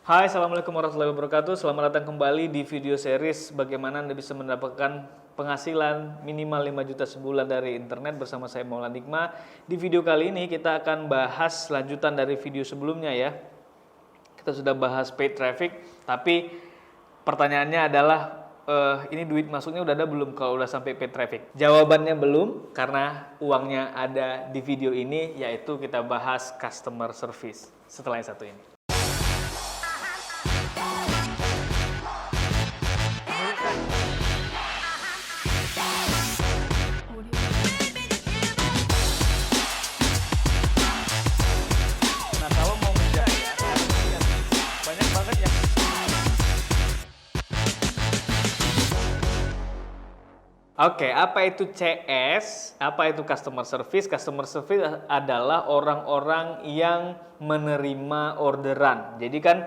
Hai, Assalamualaikum warahmatullahi wabarakatuh. Selamat datang kembali di video series bagaimana Anda bisa mendapatkan penghasilan minimal 5 juta sebulan dari internet bersama saya Maulana Nikma. Di video kali ini kita akan bahas lanjutan dari video sebelumnya ya. Kita sudah bahas paid traffic, tapi pertanyaannya adalah ini duit masuknya udah ada belum kalau udah sampai paid traffic? Jawabannya belum, karena uangnya ada di video ini, yaitu kita bahas customer service setelah yang satu ini. Nah, kalau mau menjaya, banyak banget yang Oke, apa itu CS? Apa itu customer service? Customer service adalah orang-orang yang menerima orderan. Jadi kan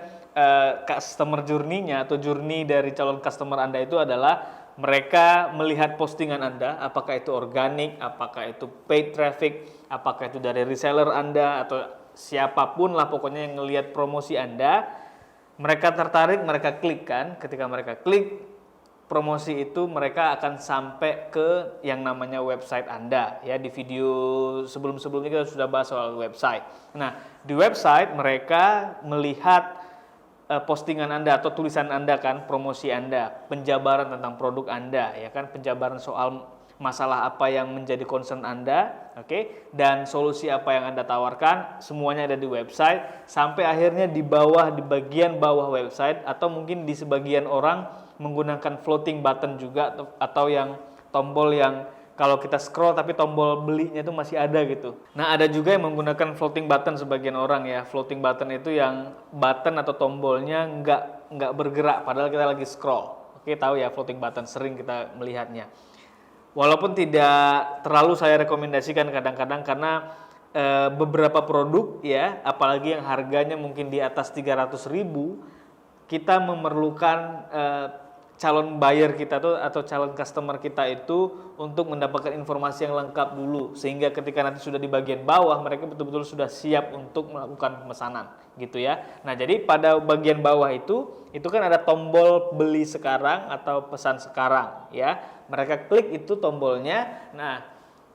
customer journey-nya atau journey dari calon customer Anda itu adalah mereka melihat postingan Anda, apakah itu organik, apakah itu paid traffic, apakah itu dari reseller Anda atau siapapun lah pokoknya yang ngelihat promosi Anda, mereka tertarik, mereka klik kan. Ketika mereka klik promosi itu, mereka akan sampai ke yang namanya website Anda ya. Di video sebelum-sebelumnya kita sudah bahas soal website. Nah, di website mereka melihat postingan Anda atau tulisan Anda kan, promosi Anda, penjabaran tentang produk Anda ya kan, penjabaran soal masalah apa yang menjadi concern Anda, oke? Dan solusi apa yang Anda tawarkan, semuanya ada di website. Sampai akhirnya di bawah, di bagian bawah website, atau mungkin di sebagian orang menggunakan floating button juga, atau yang tombol yang kalau kita scroll tapi tombol belinya itu masih ada gitu. Nah, ada juga yang menggunakan floating button sebagian orang ya. Floating button itu yang button atau tombolnya nggak bergerak padahal kita lagi scroll. Oke, tahu ya floating button, sering kita melihatnya. Walaupun tidak terlalu saya rekomendasikan kadang-kadang karena beberapa produk ya, apalagi yang harganya mungkin di atas 300.000, kita memerlukan calon buyer kita tuh atau calon customer kita itu untuk mendapatkan informasi yang lengkap dulu, sehingga ketika nanti sudah di bagian bawah mereka betul-betul sudah siap untuk melakukan pemesanan gitu ya. Nah, jadi pada bagian bawah itu kan ada tombol beli sekarang atau pesan sekarang ya. Mereka klik itu tombolnya. Nah,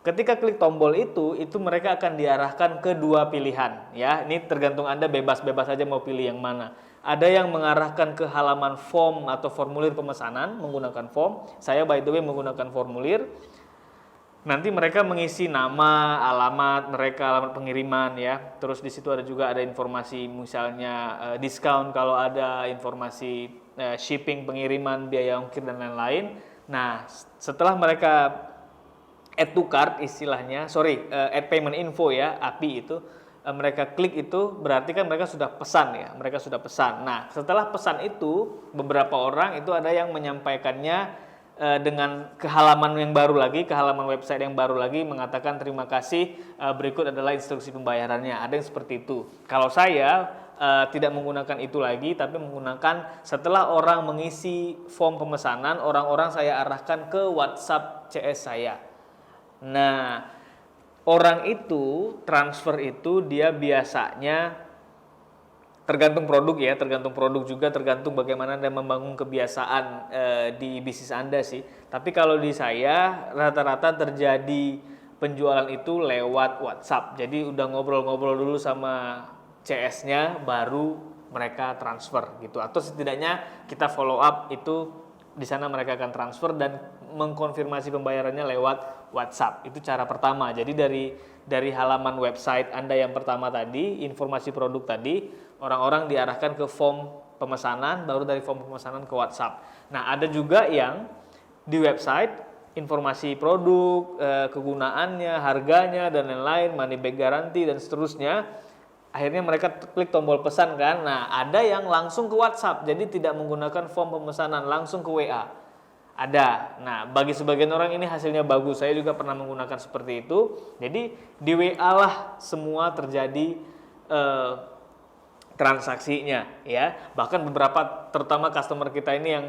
ketika klik tombol itu mereka akan diarahkan ke dua pilihan ya. Ini tergantung Anda, bebas-bebas aja mau pilih yang mana. Ada yang mengarahkan ke halaman form atau formulir pemesanan menggunakan form. Saya by the way menggunakan formulir. Nanti mereka mengisi nama, alamat mereka, alamat pengiriman ya. Terus di situ ada juga ada informasi misalnya diskon kalau ada, informasi shipping, pengiriman, biaya ongkir dan lain-lain. Nah, setelah mereka add to cart istilahnya, add payment info ya, API itu, mereka klik itu berarti kan mereka sudah pesan ya, mereka sudah pesan. Nah, setelah pesan itu beberapa orang itu ada yang menyampaikannya dengan ke halaman yang baru lagi, ke halaman website yang baru lagi, mengatakan terima kasih, berikut adalah instruksi pembayarannya. Ada yang seperti itu. Kalau saya tidak menggunakan itu lagi, tapi menggunakan setelah orang mengisi form pemesanan, orang-orang saya arahkan ke WhatsApp CS saya. Nah, orang itu transfer itu dia biasanya tergantung produk ya, tergantung produk juga, tergantung bagaimana Anda membangun kebiasaan di bisnis Anda sih. Tapi kalau di saya rata-rata terjadi penjualan itu lewat WhatsApp. Jadi udah ngobrol-ngobrol dulu sama CS-nya baru mereka transfer gitu. Atau setidaknya kita follow up itu di sana mereka akan transfer dan mengkonfirmasi pembayarannya lewat WhatsApp. Itu cara pertama. Jadi dari halaman website Anda yang pertama tadi, informasi produk tadi, orang-orang diarahkan ke form pemesanan, baru dari form pemesanan ke WhatsApp. Nah, ada juga yang di website informasi produk, kegunaannya, harganya dan lain-lain, money back guarantee dan seterusnya. Akhirnya mereka klik tombol pesan kan. Nah, ada yang langsung ke WhatsApp, jadi tidak menggunakan form pemesanan, langsung ke WA. Ada. Nah, bagi sebagian orang ini hasilnya bagus. Saya juga pernah menggunakan seperti itu. Jadi di WA lah semua terjadi transaksinya ya. Bahkan beberapa terutama customer kita ini yang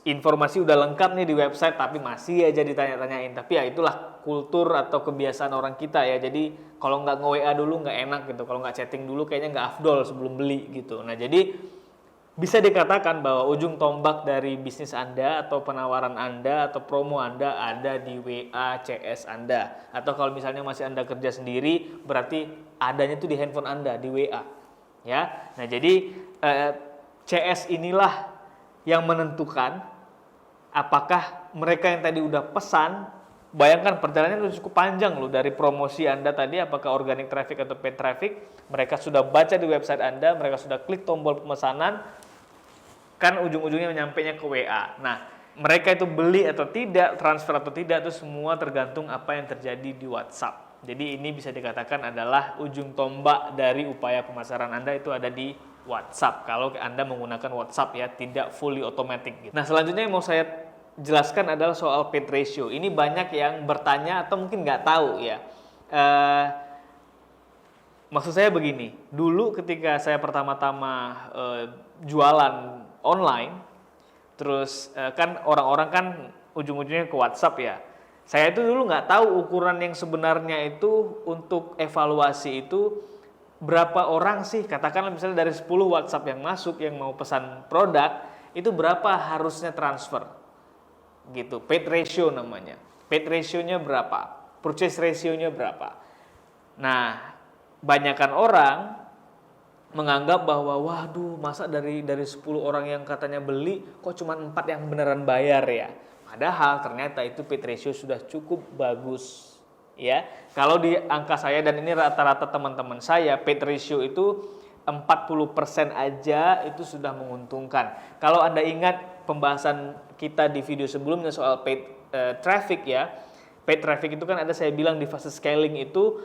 informasi udah lengkap nih di website tapi masih aja ditanya-tanyain. Tapi ya itulah kultur atau kebiasaan orang kita ya. Jadi kalau nggak nge-WA dulu nggak enak gitu. Kalau nggak chatting dulu kayaknya nggak afdol sebelum beli gitu. Nah, jadi bisa dikatakan bahwa ujung tombak dari bisnis Anda atau penawaran Anda atau promo Anda ada di WA CS Anda. Atau kalau misalnya masih Anda kerja sendiri, berarti adanya itu di handphone Anda, di WA. Ya. Nah, jadi CS inilah yang menentukan apakah mereka yang tadi udah pesan, bayangkan perjalanannya udah cukup panjang loh dari promosi Anda tadi, apakah organic traffic atau paid traffic, mereka sudah baca di website Anda, mereka sudah klik tombol pemesanan, kan ujung-ujungnya menyampainya ke WA. Nah, mereka itu beli atau tidak, transfer atau tidak, itu semua tergantung apa yang terjadi di WhatsApp. Jadi ini bisa dikatakan adalah ujung tombak dari upaya pemasaran Anda itu ada di WhatsApp. Kalau Anda menggunakan WhatsApp ya, tidak fully automatic. Gitu. Nah, selanjutnya yang mau saya jelaskan adalah soal paid ratio. Ini banyak yang bertanya atau mungkin nggak tahu ya. Maksud saya begini, dulu ketika saya pertama-tama jualan online, terus kan orang-orang kan ujung-ujungnya ke WhatsApp ya. Saya itu dulu nggak tahu ukuran yang sebenarnya itu untuk evaluasi itu berapa orang sih, katakanlah misalnya dari 10 WhatsApp yang masuk yang mau pesan produk, itu berapa harusnya transfer gitu, paid ratio namanya. Paid ratio-nya berapa, purchase ratio-nya berapa. Nah, banyakan orang menganggap bahwa waduh, masa dari 10 orang yang katanya beli kok cuma 4 yang beneran bayar ya. Padahal ternyata itu paid ratio sudah cukup bagus ya. Kalau di angka saya dan ini rata-rata teman-teman saya, paid ratio itu 40% aja itu sudah menguntungkan. Kalau Anda ingat pembahasan kita di video sebelumnya soal paid traffic ya. Paid traffic itu kan ada saya bilang di fase scaling itu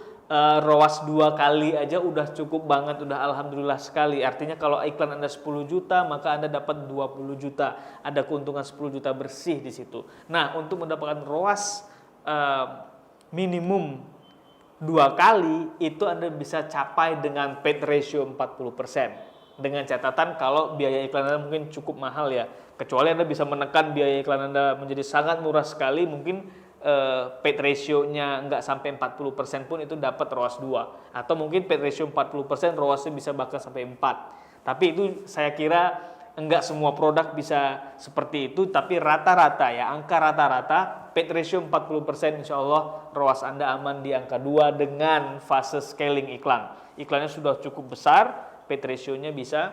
ROAS 2 kali aja udah cukup banget, udah alhamdulillah sekali. Artinya kalau iklan Anda 10 juta, maka Anda dapat 20 juta. Ada keuntungan 10 juta bersih di situ. Nah, untuk mendapatkan ROAS minimum 2 kali, itu Anda bisa capai dengan paid ratio 40%. Dengan catatan kalau biaya iklan Anda mungkin cukup mahal ya. Kecuali Anda bisa menekan biaya iklan Anda menjadi sangat murah sekali, mungkin paid ratio-nya nggak sampai 40% pun itu dapat ROAS 2. Atau mungkin paid ratio 40% ROAS-nya bisa bahkan sampai 4. Tapi itu saya kira enggak semua produk bisa seperti itu, tapi rata-rata ya, angka rata-rata paid ratio 40% insya Allah ROAS Anda aman di angka 2 dengan fase scaling iklan. Iklannya sudah cukup besar, paid ratio-nya bisa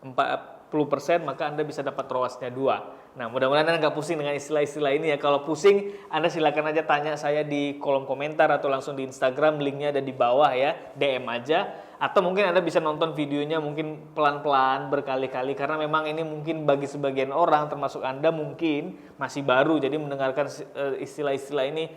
40%, maka Anda bisa dapat ROAS-nya 2. Nah, mudah-mudahan Anda nggak pusing dengan istilah-istilah ini ya. Kalau pusing, Anda silakan aja tanya saya di kolom komentar atau langsung di Instagram, linknya ada di bawah ya, DM aja. Atau mungkin Anda bisa nonton videonya mungkin pelan-pelan berkali-kali, karena memang ini mungkin bagi sebagian orang, termasuk Anda mungkin masih baru, jadi mendengarkan istilah-istilah ini,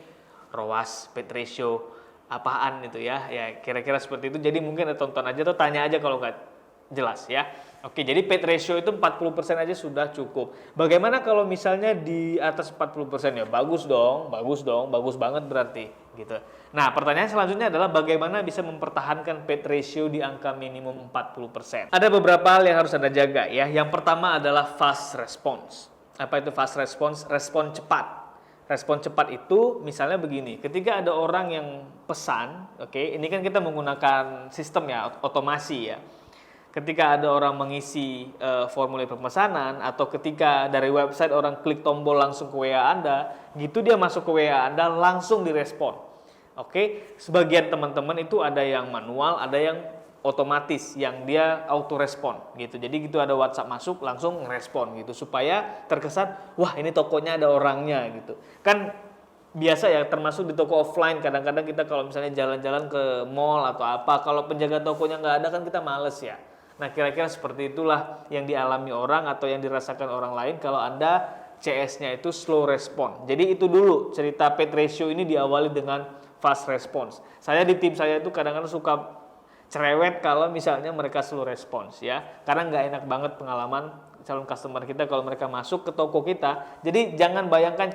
ROAS, paid ratio, apaan itu ya, ya kira-kira seperti itu. Jadi mungkin Anda tonton aja atau tanya aja kalau nggak jelas ya. Oke, jadi paid ratio itu 40% aja sudah cukup. Bagaimana kalau misalnya di atas 40% ya? Bagus dong, bagus banget berarti gitu. Nah, pertanyaan selanjutnya adalah bagaimana bisa mempertahankan paid ratio di angka minimum 40%? Ada beberapa hal yang harus Anda jaga ya. Yang pertama adalah fast response. Apa itu fast response? Respon cepat. Respon cepat itu misalnya begini, ketika ada orang yang pesan, oke, ini kan kita menggunakan sistem ya, otomasi ya. Ketika ada orang mengisi formulir pemesanan atau ketika dari website orang klik tombol langsung ke WA Anda, gitu dia masuk ke WA Anda langsung direspon. Oke, sebagian teman-teman itu ada yang manual, ada yang otomatis yang dia auto respon gitu. Jadi gitu ada WhatsApp masuk langsung ngerespon gitu supaya terkesan wah ini tokonya ada orangnya gitu. Kan biasa ya, termasuk di toko offline kadang-kadang kita kalau misalnya jalan-jalan ke mall atau apa, kalau penjaga tokonya nggak ada kan kita males ya. Nah, kira-kira seperti itulah yang dialami orang atau yang dirasakan orang lain kalau Anda CS-nya itu slow response. Jadi itu dulu cerita paid ratio ini diawali dengan fast response. Saya di tim saya itu kadang-kadang suka cerewet kalau misalnya mereka slow response ya. Karena nggak enak banget pengalaman calon customer kita kalau mereka masuk ke toko kita. Jadi jangan bayangkan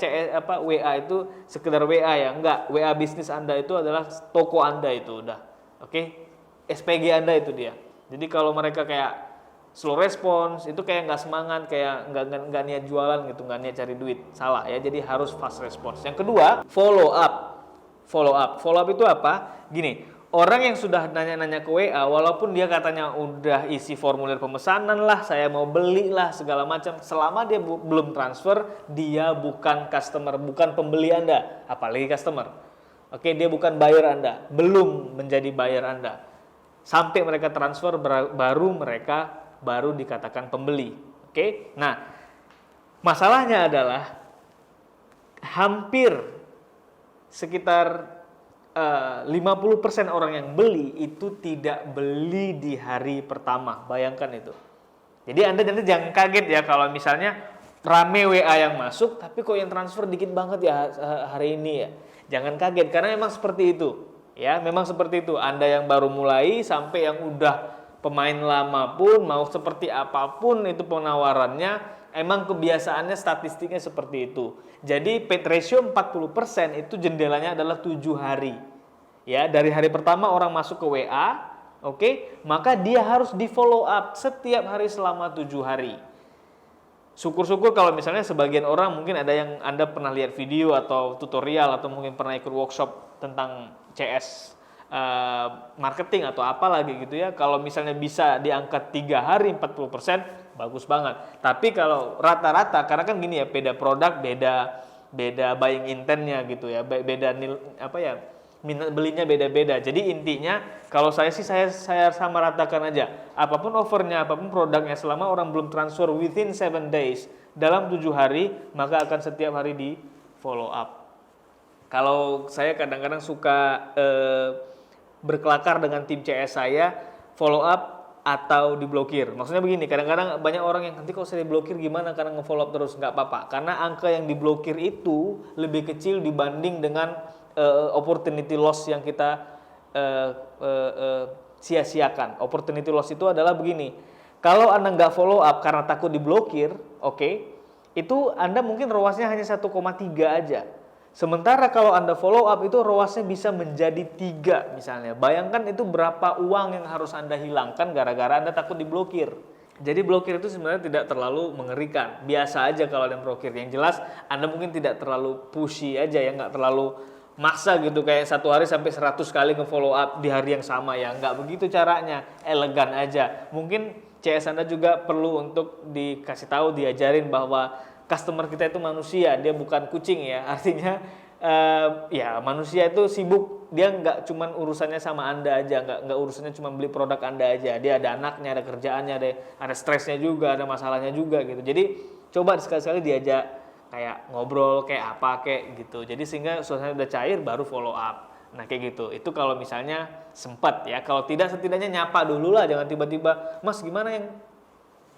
WA itu sekedar WA ya. Enggak, WA bisnis Anda itu adalah toko Anda itu udah. Oke? SPG Anda itu dia. Jadi kalau mereka kayak slow response itu kayak nggak semangat, kayak nggak niat jualan gitu, nggak niat cari duit, salah ya. Jadi harus fast response. Yang kedua, follow up. Follow up itu apa? Gini, orang yang sudah nanya-nanya ke WA, walaupun dia katanya udah isi formulir pemesanan lah, saya mau beli lah, segala macam, selama dia belum transfer, dia bukan customer, bukan pembeli Anda, apalagi customer. Oke, dia bukan buyer Anda, belum menjadi buyer Anda. Sampai mereka transfer, baru dikatakan pembeli. Oke, nah masalahnya adalah hampir sekitar 50% orang yang beli itu tidak beli di hari pertama. Bayangkan itu. Jadi Anda jangan kaget ya kalau misalnya rame WA yang masuk, tapi kok yang transfer dikit banget ya hari ini ya. Jangan kaget karena memang seperti itu. Ya, memang seperti itu. Anda yang baru mulai sampai yang udah pemain lama pun mau seperti apapun itu penawarannya, emang kebiasaannya statistiknya seperti itu. Jadi paid ratio 40% itu jendelanya adalah 7 hari. Ya, dari hari pertama orang masuk ke WA, oke, maka dia harus di follow up setiap hari selama 7 hari. Syukur-syukur kalau misalnya sebagian orang mungkin ada yang Anda pernah lihat video atau tutorial atau mungkin pernah ikut workshop tentang CS marketing atau apa lagi gitu ya. Kalau misalnya bisa diangkat 3 hari 40%, bagus banget. Tapi kalau rata-rata, karena kan gini ya, beda produk, beda buying intentnya gitu ya, beda minat belinya beda-beda. Jadi intinya kalau saya sih saya sama ratakan aja. Apapun offernya, apapun produknya, selama orang belum transfer within 7 days, dalam 7 hari, maka akan setiap hari di follow up. Kalau saya kadang-kadang suka berkelakar dengan tim CS saya, follow up atau diblokir. Maksudnya begini, kadang-kadang banyak orang yang nanti kalau saya diblokir gimana karena nge-follow up terus, nggak apa-apa. Karena angka yang diblokir itu lebih kecil dibanding dengan opportunity loss yang kita sia-siakan. Opportunity loss itu adalah begini, kalau Anda nggak follow up karena takut diblokir, oke, itu Anda mungkin ROAS-nya hanya 1,3 aja. Sementara kalau Anda follow up itu ROAS-nya bisa menjadi 3 misalnya. Bayangkan itu berapa uang yang harus Anda hilangkan gara-gara Anda takut diblokir. Jadi blokir itu sebenarnya tidak terlalu mengerikan. Biasa aja kalau ada yang blokir. Yang jelas Anda mungkin tidak terlalu pushy aja ya, nggak terlalu maksa gitu kayak 1 hari sampai 100 kali nge-follow up di hari yang sama ya. Nggak begitu caranya, elegan aja. Mungkin CS Anda juga perlu untuk dikasih tahu, diajarin bahwa customer kita itu manusia, dia bukan kucing ya. Artinya ya manusia itu sibuk, dia nggak cuman urusannya sama Anda aja, nggak urusannya cuma beli produk Anda aja. Dia ada anaknya, ada kerjaannya, ada stresnya juga, ada masalahnya juga gitu. Jadi coba sekali-sekali diajak kayak ngobrol kayak apa kayak gitu. Jadi sehingga suasana udah cair baru follow up. Nah kayak gitu. Itu kalau misalnya sempat ya. Kalau tidak setidaknya nyapa dulu lah, jangan tiba-tiba, "Mas gimana yang..."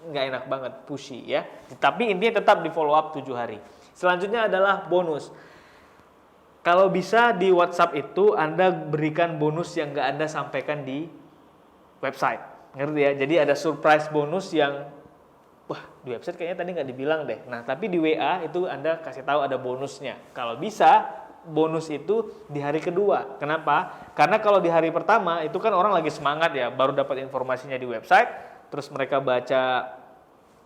Nggak enak banget, pushy ya. Tapi intinya tetap di follow up 7 hari. Selanjutnya adalah bonus. Kalau bisa di WhatsApp itu Anda berikan bonus yang nggak Anda sampaikan di website. Ngerti ya? Jadi ada surprise bonus yang di website kayaknya tadi nggak dibilang deh. Nah, tapi di WA itu Anda kasih tahu ada bonusnya. Kalau bisa bonus itu di hari kedua. Kenapa? Karena kalau di hari pertama itu kan orang lagi semangat ya, baru dapat informasinya di website. Terus mereka baca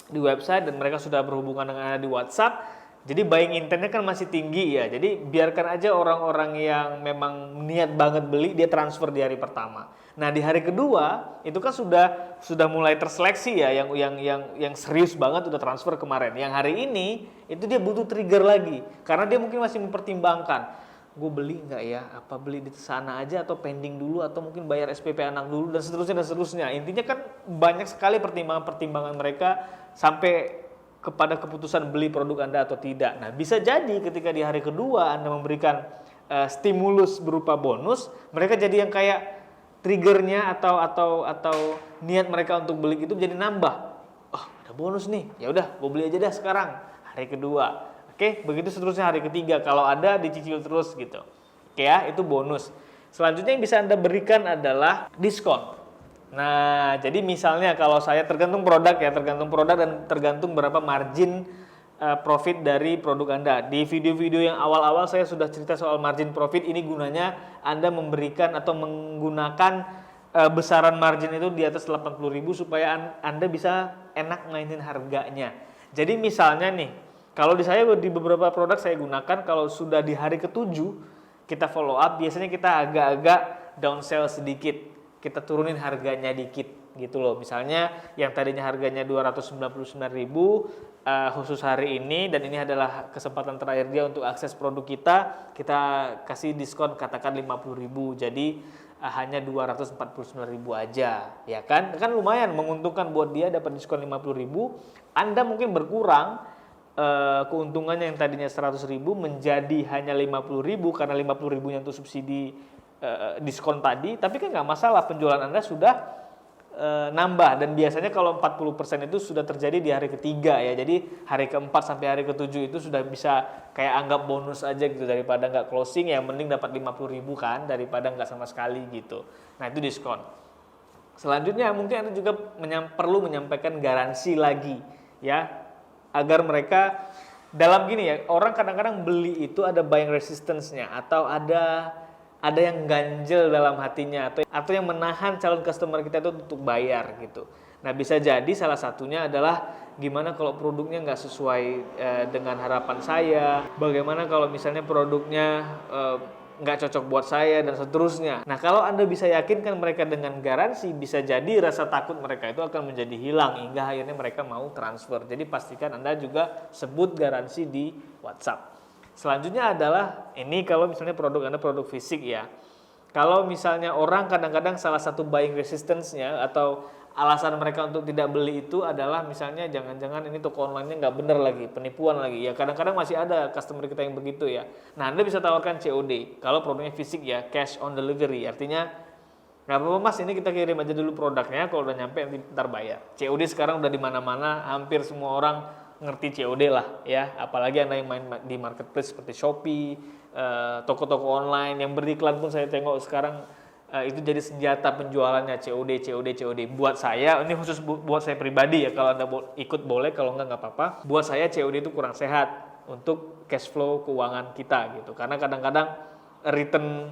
di website dan mereka sudah berhubungan dengan Anda di WhatsApp. Jadi buying intentnya kan masih tinggi ya. Jadi biarkan aja orang-orang yang memang niat banget beli dia transfer di hari pertama. Nah di hari kedua itu kan sudah mulai terseleksi ya yang serius banget udah transfer kemarin. Yang hari ini itu dia butuh trigger lagi karena dia mungkin masih mempertimbangkan, gue beli nggak ya, apa beli di sana aja atau pending dulu atau mungkin bayar SPP anak dulu dan seterusnya. Intinya kan banyak sekali pertimbangan mereka sampai kepada keputusan beli produk Anda atau tidak. Nah bisa jadi ketika di hari kedua Anda memberikan stimulus berupa bonus, mereka jadi yang kayak triggernya atau niat mereka untuk beli itu jadi nambah. Oh ada bonus nih, ya udah gue beli aja dah sekarang hari kedua. Oke, begitu seterusnya hari ketiga. Kalau ada dicicil terus gitu. Oke ya, itu bonus. Selanjutnya yang bisa Anda berikan adalah diskon. Nah, jadi misalnya kalau saya tergantung produk ya, tergantung produk dan tergantung berapa margin profit dari produk Anda. Di video-video yang awal-awal saya sudah cerita soal margin profit. Ini gunanya Anda memberikan atau menggunakan besaran margin itu di atas 80.000 supaya Anda bisa enak mainin harganya. Jadi misalnya nih, kalau di saya di beberapa produk saya gunakan kalau sudah di hari ke-7 kita follow up, biasanya kita agak-agak downsell sedikit, kita turunin harganya dikit gitu loh. Misalnya yang tadinya harganya 299.000 khusus hari ini, dan ini adalah kesempatan terakhir dia untuk akses produk kita kasih diskon katakan 50.000, jadi hanya 249.000 aja, ya kan? Kan lumayan menguntungkan buat dia, dapat diskon 50.000. Anda mungkin berkurang keuntungannya yang tadinya 100.000 menjadi hanya 50.000 karena 50.000-nya untuk subsidi diskon tadi, tapi kan nggak masalah, penjualan Anda sudah nambah. Dan biasanya kalau 40% itu sudah terjadi di hari ketiga ya, jadi hari keempat sampai hari ketujuh itu sudah bisa kayak anggap bonus aja gitu, daripada nggak closing ya mending dapat 50.000 kan daripada nggak sama sekali gitu. Nah itu diskon. Selanjutnya mungkin Anda juga perlu menyampaikan garansi lagi ya, agar mereka dalam gini ya, orang kadang-kadang beli itu ada buying resistance-nya, atau ada yang ganjel dalam hatinya, atau yang menahan calon customer kita itu untuk bayar gitu. Nah bisa jadi salah satunya adalah gimana kalau produknya nggak sesuai dengan harapan saya, bagaimana kalau misalnya produknya nggak cocok buat saya, dan seterusnya. Nah kalau Anda bisa yakinkan mereka dengan garansi, bisa jadi rasa takut mereka itu akan menjadi hilang hingga akhirnya mereka mau transfer. Jadi pastikan Anda juga sebut garansi di WhatsApp. Selanjutnya adalah ini kalau misalnya produk Anda produk fisik ya. Kalau misalnya orang kadang-kadang salah satu buying resistance-nya atau alasan mereka untuk tidak beli itu adalah misalnya jangan-jangan ini toko online-nya nggak bener lagi, penipuan lagi. Ya kadang-kadang masih ada customer kita yang begitu ya. Nah Anda bisa tawarkan COD. Kalau produknya fisik ya, cash on delivery. Artinya nggak apa-apa mas, ini kita kirim aja dulu produknya, kalau udah nyampe ntar bayar. COD sekarang udah di mana-mana, hampir semua orang ngerti COD lah ya, apalagi Anda yang main di marketplace seperti Shopee, toko-toko online yang beriklan pun saya tengok sekarang itu jadi senjata penjualannya, COD. Buat saya, ini khusus buat saya pribadi ya, kalau Anda ikut boleh, kalau nggak apa-apa. Buat saya COD itu kurang sehat untuk cash flow keuangan kita gitu, karena kadang-kadang return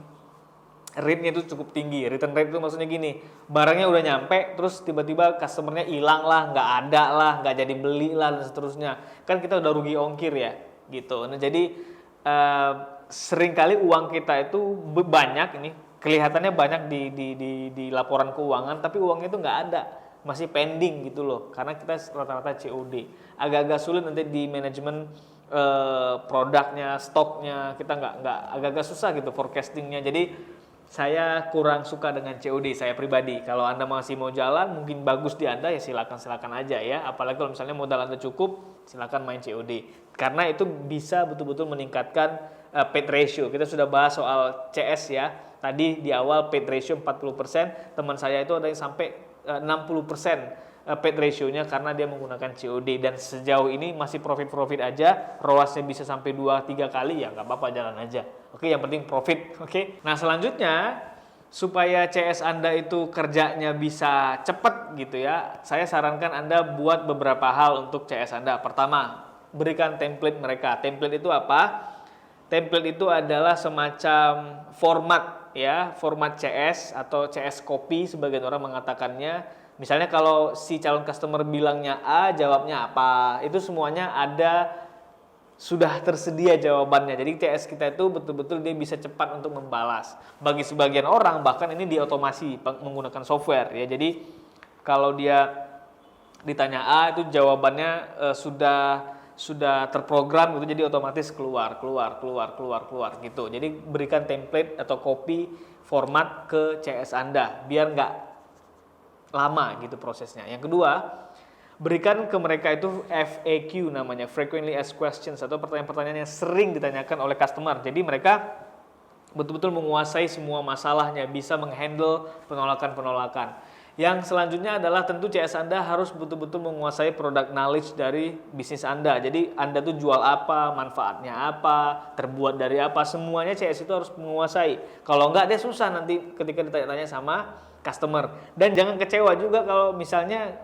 rate-nya itu cukup tinggi. Return rate itu maksudnya gini, barangnya udah nyampe, terus tiba-tiba customernya hilang lah, nggak ada lah, nggak jadi beli lah, dan seterusnya. Kan kita udah rugi ongkir ya, gitu. Nah jadi seringkali uang kita itu banyak, ini kelihatannya banyak di laporan keuangan, tapi uangnya itu nggak ada, masih pending gitu loh, karena kita rata-rata COD. Agak-agak sulit nanti di manajemen produknya, stoknya, kita nggak agak-agak susah gitu forecastingnya. Jadi saya kurang suka dengan COD, saya pribadi. Kalau Anda masih mau jalan, mungkin bagus di Anda ya silakan aja ya. Apalagi kalau misalnya modal Anda cukup, silakan main COD. Karena itu bisa betul-betul meningkatkan paid ratio. Kita sudah bahas soal CS ya. Tadi di awal paid ratio 40%, teman saya itu ada yang sampai 60% paid ratio-nya karena dia menggunakan COD, dan sejauh ini masih profit aja, ROAS-nya bisa sampai 2-3 kali, ya nggak apa-apa, jalan aja. Oke, yang penting profit. Oke. Nah, selanjutnya supaya CS Anda itu kerjanya bisa cepat gitu ya, saya sarankan Anda buat beberapa hal untuk CS Anda. Pertama, berikan template mereka. Template itu apa? Template itu adalah semacam format ya, format CS atau CS copy sebagian orang mengatakannya. Misalnya kalau si calon customer bilangnya A, jawabnya apa, itu semuanya ada, sudah tersedia jawabannya. Jadi CS kita itu betul-betul dia bisa cepat untuk membalas. Bagi sebagian orang bahkan ini diotomasi menggunakan software ya. Jadi kalau dia ditanya A, itu jawabannya sudah terprogram gitu, jadi otomatis keluar gitu. Jadi berikan template atau copy format ke CS Anda biar nggak lama gitu prosesnya. Yang kedua, berikan ke mereka itu FAQ namanya, frequently asked questions, atau pertanyaan-pertanyaan yang sering ditanyakan oleh customer. Jadi mereka betul-betul menguasai semua masalahnya, bisa menghandle penolakan-penolakan. Yang selanjutnya adalah tentu CS Anda harus betul-betul menguasai product knowledge dari bisnis Anda. Jadi Anda tuh jual apa, manfaatnya apa, terbuat dari apa, semuanya CS itu harus menguasai. Kalau enggak dia susah nanti ketika ditanya-tanya sama customer. Dan jangan kecewa juga kalau misalnya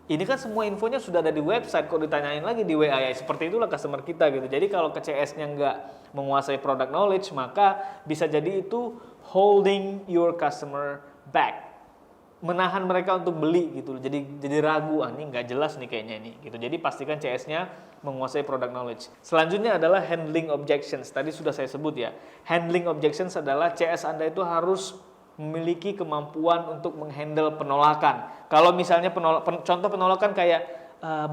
ini kan semua infonya sudah ada di website, kok ditanyain lagi di WA ya. Seperti itulah customer kita gitu. Jadi kalau ke CS-nya nggak menguasai product knowledge, maka bisa jadi itu holding your customer back, menahan mereka untuk beli gitu. Jadi ragu, ini nggak jelas nih kayaknya ini gitu. Jadi pastikan CS-nya menguasai product knowledge. Selanjutnya adalah handling objections. Tadi sudah saya sebut ya. Handling objections adalah CS Anda itu harus memiliki kemampuan untuk menghandle penolakan. Kalau misalnya contoh penolakan kayak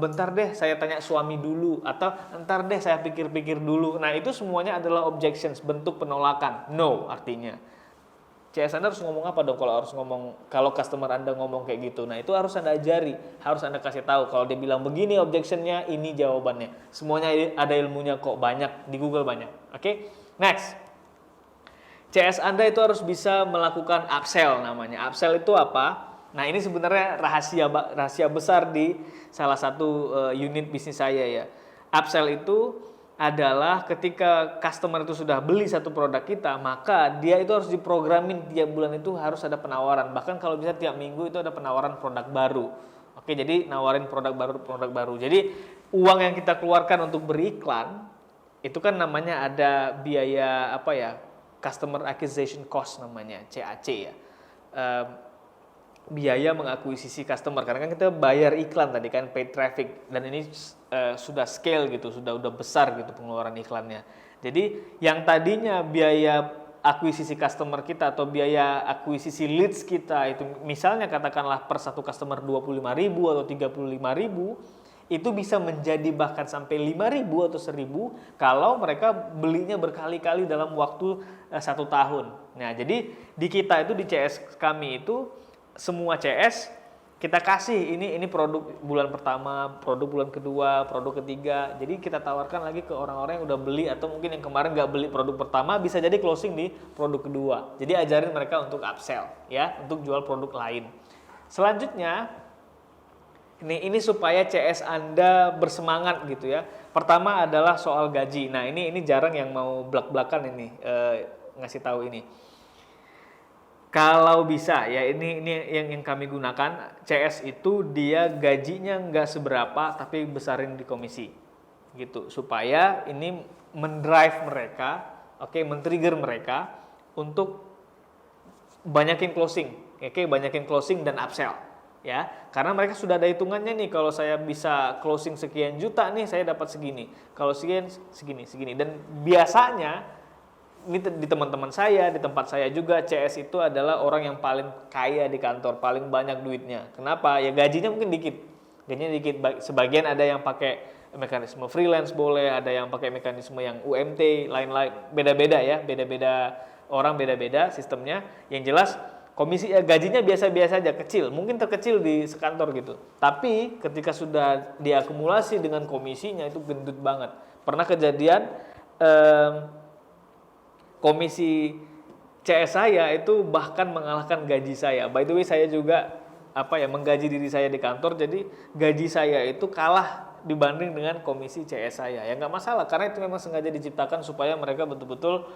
bentar deh saya tanya suami dulu, atau entar deh saya pikir-pikir dulu. Nah itu semuanya adalah objections, bentuk penolakan. No artinya. CS Anda harus ngomong apa dong kalau customer Anda ngomong kayak gitu. Nah itu harus Anda ajari, harus Anda kasih tahu. Kalau dia bilang begini objectionnya, ini jawabannya. Semuanya ada ilmunya kok, banyak di Google banyak. Oke, next. CS Anda itu harus bisa melakukan upsell namanya. Upsell itu apa? Nah ini sebenarnya rahasia besar di salah satu unit bisnis saya ya. Upsell itu adalah ketika customer itu sudah beli satu produk kita, maka dia itu harus diprogramin tiap bulan itu harus ada penawaran. Bahkan kalau bisa tiap minggu itu ada penawaran produk baru. Oke, jadi nawarin produk baru. Jadi uang yang kita keluarkan untuk beriklan itu kan namanya ada biaya apa ya? Customer Acquisition Cost namanya, CAC ya. Biaya mengakuisisi customer, karena kan kita bayar iklan tadi kan, paid traffic, dan ini sudah scale gitu, sudah besar gitu pengeluaran iklannya. Jadi yang tadinya biaya akuisisi customer kita atau biaya akuisisi leads kita itu misalnya katakanlah per satu customer 25.000 atau 35.000, itu bisa menjadi bahkan sampai 5.000 atau 1.000 kalau mereka belinya berkali-kali dalam waktu 1 tahun. Nah, jadi di kita itu di CS kami itu semua CS kita kasih ini produk bulan pertama, produk bulan kedua, produk ketiga. Jadi kita tawarkan lagi ke orang-orang yang udah beli atau mungkin yang kemarin nggak beli produk pertama bisa jadi closing di produk kedua. Jadi ajarin mereka untuk upsell ya, untuk jual produk lain. Selanjutnya ini supaya CS Anda bersemangat gitu ya. Pertama adalah soal gaji. Nah ini jarang yang mau belak-belakan ini ngasih tahu ini. Kalau bisa ya ini yang kami gunakan, CS itu dia gajinya nggak seberapa tapi besarin di komisi gitu, supaya ini mendrive mereka, men-trigger mereka untuk banyakin closing dan upsell ya, karena mereka sudah ada hitungannya nih, kalau saya bisa closing sekian juta nih saya dapat segini, kalau segini, dan biasanya ini di teman-teman saya, di tempat saya juga, CS itu adalah orang yang paling kaya di kantor, paling banyak duitnya. Kenapa? Ya gajinya mungkin dikit. Sebagian ada yang pakai mekanisme freelance boleh, ada yang pakai mekanisme yang UMT, lain-lain. Beda-beda ya, beda-beda orang, beda-beda sistemnya. Yang jelas komisi gajinya biasa-biasa aja, kecil. Mungkin terkecil di sekantor gitu. Tapi ketika sudah diakumulasi dengan komisinya itu gendut banget. Pernah kejadian komisi CS saya itu bahkan mengalahkan gaji saya. By the way, saya juga menggaji diri saya di kantor, jadi gaji saya itu kalah dibanding dengan komisi CS saya. Ya nggak masalah, karena itu memang sengaja diciptakan supaya mereka betul-betul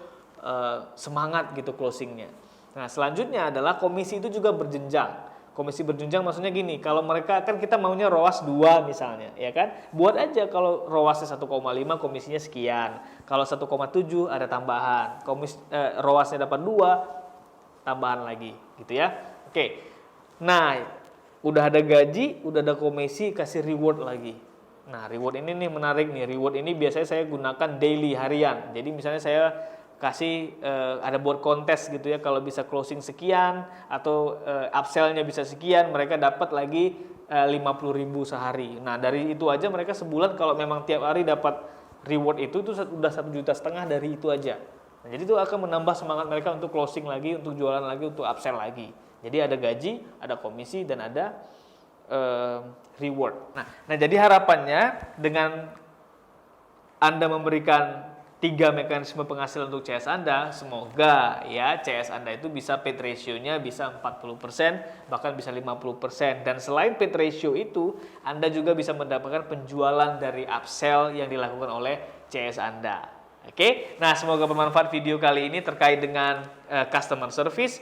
semangat gitu closingnya. Nah selanjutnya adalah komisi itu juga berjenjang. Komisi berjenjang maksudnya gini, kalau mereka kan kita maunya ROAS 2 misalnya, ya kan? Buat aja kalau ROASnya 1,5 komisinya sekian. Kalau 1,7 ada tambahan. ROASnya dapat 2 tambahan lagi gitu ya. Oke. Nah, udah ada gaji, udah ada komisi, kasih reward lagi. Nah, reward ini nih menarik nih. Reward ini biasanya saya gunakan daily, harian. Jadi misalnya saya kasih ada buat kontes gitu ya, kalau bisa closing sekian atau upsellnya bisa sekian, mereka dapat lagi 50.000 sehari. Nah dari itu aja mereka sebulan kalau memang tiap hari dapat reward itu udah 1,5 juta dari itu aja. Nah, jadi itu akan menambah semangat mereka untuk closing lagi, untuk jualan lagi, untuk upsell lagi. Jadi ada gaji, ada komisi, dan ada reward. Nah jadi harapannya dengan Anda memberikan 3 mekanisme penghasilan untuk CS Anda, semoga ya CS Anda itu bisa paid ratio-nya bisa 40%, bahkan bisa 50%. Dan selain paid ratio itu, Anda juga bisa mendapatkan penjualan dari upsell yang dilakukan oleh CS Anda. Oke, nah semoga bermanfaat video kali ini terkait dengan customer service.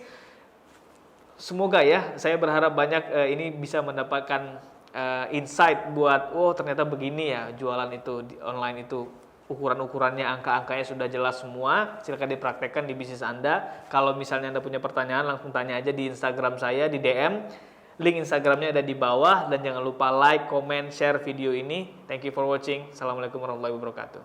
Semoga ya, saya berharap banyak ini bisa mendapatkan insight buat, ternyata begini ya jualan itu di online itu. Ukuran-ukurannya, angka-angkanya sudah jelas semua. Silakan dipraktekkan di bisnis Anda. Kalau misalnya Anda punya pertanyaan, langsung tanya aja di Instagram saya, di DM. Link Instagramnya ada di bawah. Dan jangan lupa like, comment, share video ini. Thank you for watching. Assalamualaikum warahmatullahi wabarakatuh.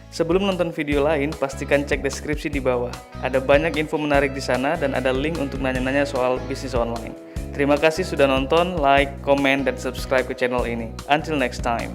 Sebelum nonton video lain, pastikan cek deskripsi di bawah. Ada banyak info menarik di sana dan ada link untuk nanya-nanya soal bisnis online. Terima kasih sudah nonton, like, komen, dan subscribe ke channel ini. Until next time.